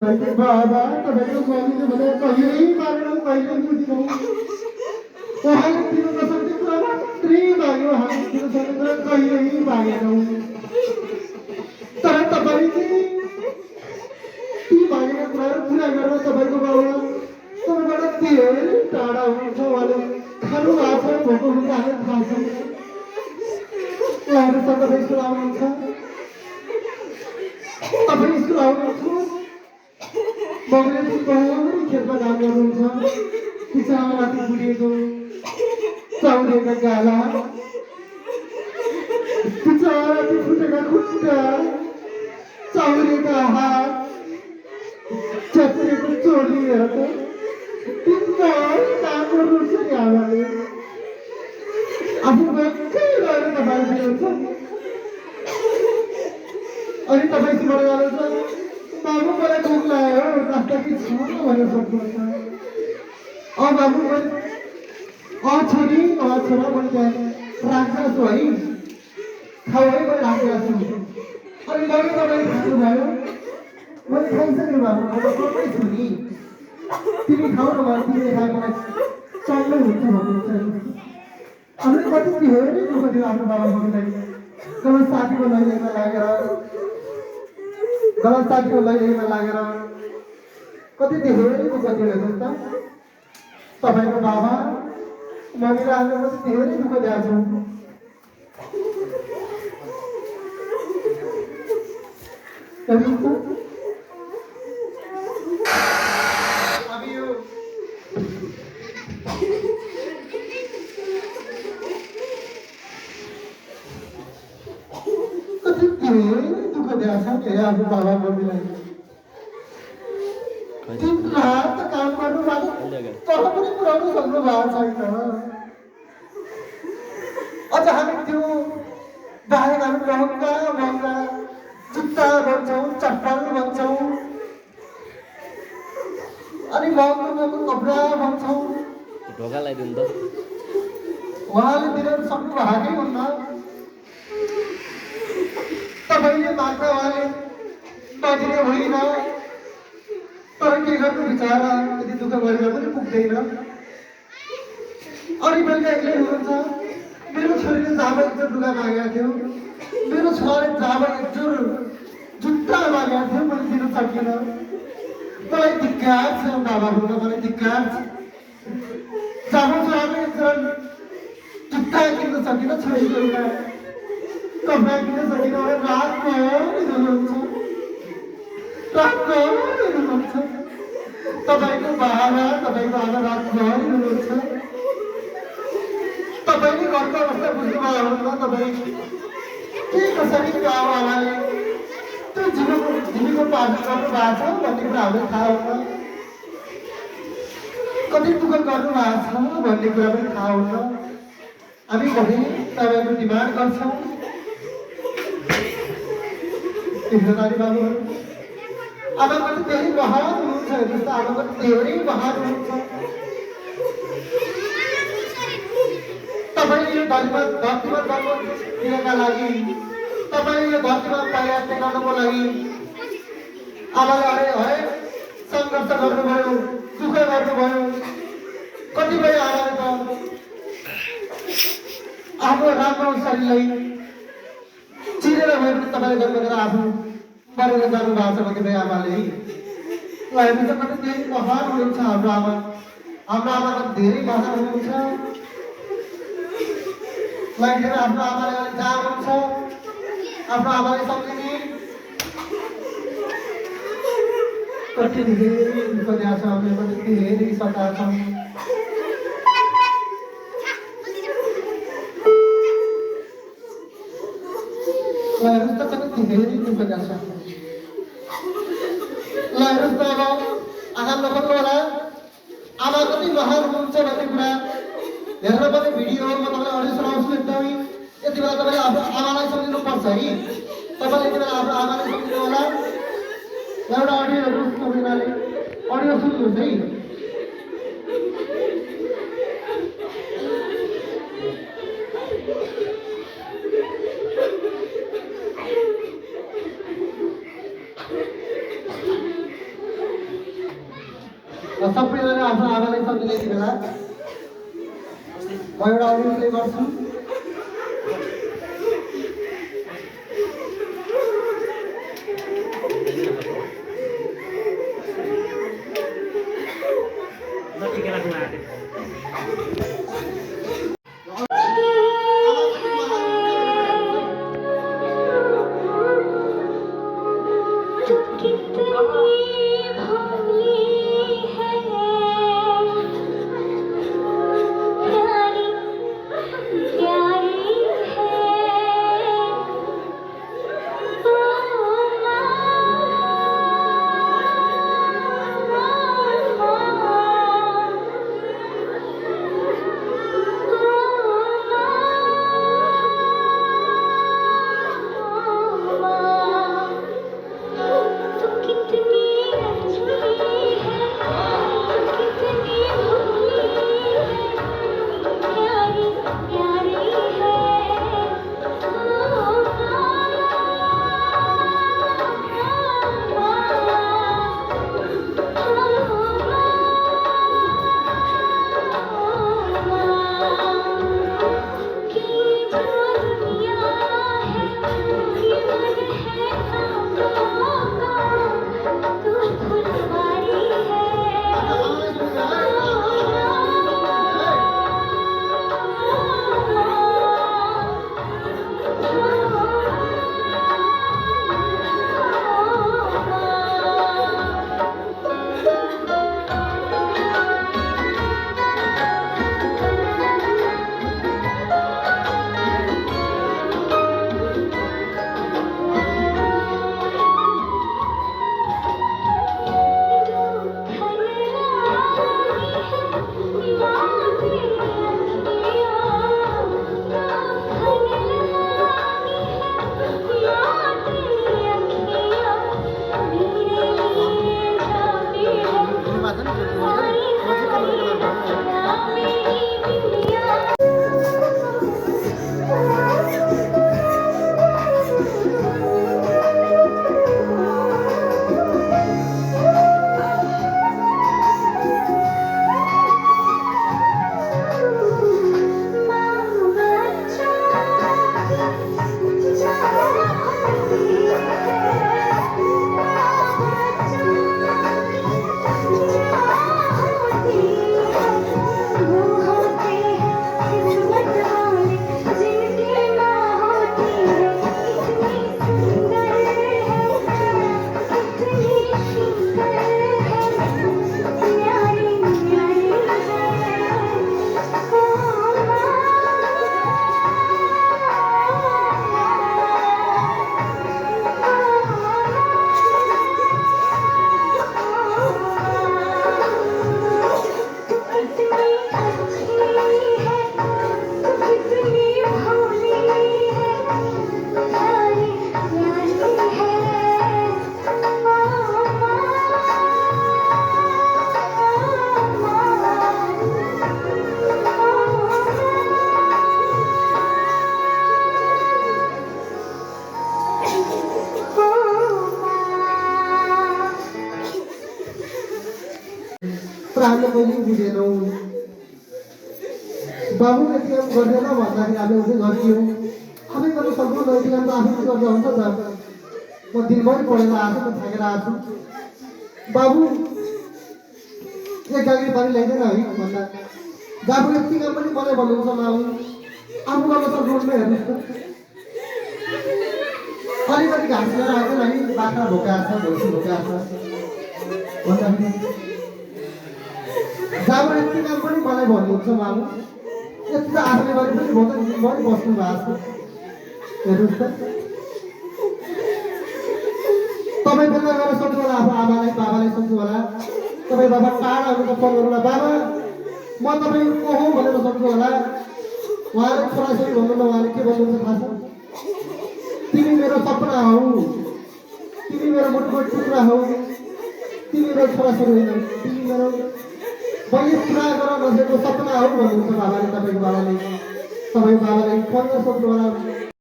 बाबा तपाईँको मम्मीले भने कहिल्यै मारेनौ कहिल्यै बुझ्नौ उहाँले दिनु नसक्ने कुरा मात्रै माग्यो हामी दिनु सक्ने कुरा कहिल्यै मागेनौ तर तपाईँ चाहिँ ती मागेका कुराहरू पुरा गर्न तपाईँको बाबा तपाईँबाट धेरै टाढा हुनुहुन्छ उहाँले खानु भएको छ भोको हुन्छ हामी थाहा छ उहाँहरू त तपाईँ स्कुल आउनुहुन्छ तपाईँ स्कुल आउनुहुन्छ मम्मीले बिहानै खेतमा काम गर्नुहुन्छ बिचरा राति बुढिएको चाउरिएका गाला बिचरा राति फुटेका खुट्टा चाउरिएका हात चत्रिएको चोली हेरेर दिनभरि काम गर्नुहुन्छ नि आमाले आफू भएकै रहेर तपाईँ दिनुहुन्छ अनि तपाईँसँग जानुहुन्छ बाबु मलाई भोक लाग्यो नास्ता कि छ भनेर सोध्नुहुन्छ बाबु मैले छोरी छोरा मैले त्यहाँ राख्छु छु है खाऊ है मैले राखिरहेको छु अनि मैले तपाईँले खानुभयो मैले खाइसकेँ बाबु म त कमै छु नि तिमी खाऊ न भयो तिमीले खायो मलाई चल्नै हुन्छ भन्नुहुन्छ अनि कति धेरै दुःख थियो आफ्नो बाबाको गलत साथीको लैजाइमा लागेर कति धेरै दुःख थियो हेर्नुहोस् त तपाईँको बाबा मम्मीले हामीलाई कति धेरै दुःख दिएको छ हेर्नुहोस् त अब यो कति धेरै दुःख दिएको छ के आफ्नो बाबा मम्मीलाई दिन रात काम गर्नु भएको तर पनि पुऱ्याउनु सक्नु भएको छैन अझ हामी त्यो बाहेक हामी महँगा महँगा जुत्ता भन्छौँ चप्पल भन्छौँ अनि महँगो महँगो कपडा भन्छौँ ढोका लगाइदिनु त उहाँले दिन सक्नु भएकै हुन्न तपाईँले माग्दा उहाँले नदिने होइन तर के गर्नु बिचरा यति दुःख गरेर पनि पुग्दैन अनि बेलुका एक्लै हुनुहुन्छ मेरो छोरीले जाब एकजोर लुगा मागेको थियो मेरो छोराले जाब एकजोर जुत्ता मागेको थियो मैले दिन सकिनँ मलाई धिक्कार छ बाबाको मलाई धिक्कार छ जाब छोराले एकजोर जुत्ता किन्न सकिनँ छोरीको एउटा कपडा किन्न सकिनँ भने रातभरि रुनुहुन्छ तपाईँको बाबा तपाईँको आमा रातभरि रुनुहुन्छ तपाईँले घरको अवस्था बुझ्नुभयो हुन्न तपाईँ के कसरी त्यो आमाले त्यो झिमीको पालन गर्नु भएको छ भन्ने कुरा हामीलाई थाहा हुन्न कति दुःख गर्नु भएको छ भन्ने कुरा पनि थाहा हुन्न हामी भने तपाईँको डिमान्ड गर्छौँ नानी बाबुहरू आमा पनि धेरै महान हुनुहुन्छ हेर्नुहोस् त आमा पनि धेरै महान हुनुहुन्छ तपाईँले यो धरतीमा जन्म दिनका लागि तपाईँले यो धरतीमा प्रयास गर्नको लागि आमाले हरेक सङ्घर्ष गर्नुभयो दुःख गर्नुभयो कतिपय आमाले त आफ्नो राम्रो शरीरलाई चिरेर भए पनि तपाईँले जन्मेर आफू मरेर जानु भएको छ कतिपय आमाले हेर्नु त कति धेरै महान हुनुहुन्छ हाम्रो आमा त धेरै महान हुनुहुन्छ लाइफमा आफ्नो आमाले अलिक जहाँ हुन्छ आफ्नो आमाले सम्झिने कति धेरै दुःख दिएको छ हामीले कति धेरै सताएको छौँ हेर्नुहोस् त कति धेरै दुःख दिएको छ हेर्नुहोस् त अब आँखा नखोल्नु होला आमा कति महान हुनुहुन्छ भन्ने कुरा हेरेर पनि भिडियोमा तपाईँलाई अडियो सुनाउँछु एकदमै यति बेला तपाईँले आफ्नो आमालाई सम्झिनुपर्छ है तपाईँले यति बेला आफ्नो आमालाई सम्झिनु होला एउटा अडियो हेर्नुहोस् तपाईँले अडियो सुन्नुहोस् है सबैजना आफ्नो आमालाई सम्झिने यति बेला म एउटा अडियो प्ले गर्छु। हामीले कहिले बुझेनौँ। बाबु यति काम गर्दैन भन्दाखेरि हामी उसै गर्थ्यौँ। आफै पनि सम्पूर्ण यति काम त आफै गर्दा हुन्छ त। म दिनभरि पढेर आएको म थाकेर आएको छु। बाबु एक गाडी पानी ल्याइदिएन है भन्दा बाबु यति काम पनि मलाई भन्नुहुन्छ माउ आफू गर्न सक्नुहुन्न हेर्नुहोस् त। अलिकति घाँस लिएर आएको है बाख्रा भोकाएको छ भैँसी भोकाएको छ भन्दाखेरि जाबो यति काम पनि मलाई भन्नुहुन्छ मामु यति त आफूले गरे पनि म त दिनभरि बस्नु भएको छ हेर्नुहोस् त। तपाईँ बेला गएर सक्नु होला आफ्नो आमालाई बाबालाई सक्नु होला। तपाईँ बाबा टाढा हुनु फोन गर्नु होला बाबा म तपाईँ को हो भनेर सक्नु होला। उहाँले छोराछोरी भन्नु उहाँले के भन्नुहुन्छ थाहा छ? तिमी मेरो सपना हौ, तिमी मेरो मुटुको टुक्रा हौ, तिमी मेरो छोराछोरी होइन, तिमी मेरो मैले पुरा गर्न नसकेको सपना हौ भन्नुहुन्छ बाबाले। तपाईँको बाबाले तपाईँ बाबालाई फोन गर्न सक्नु होला।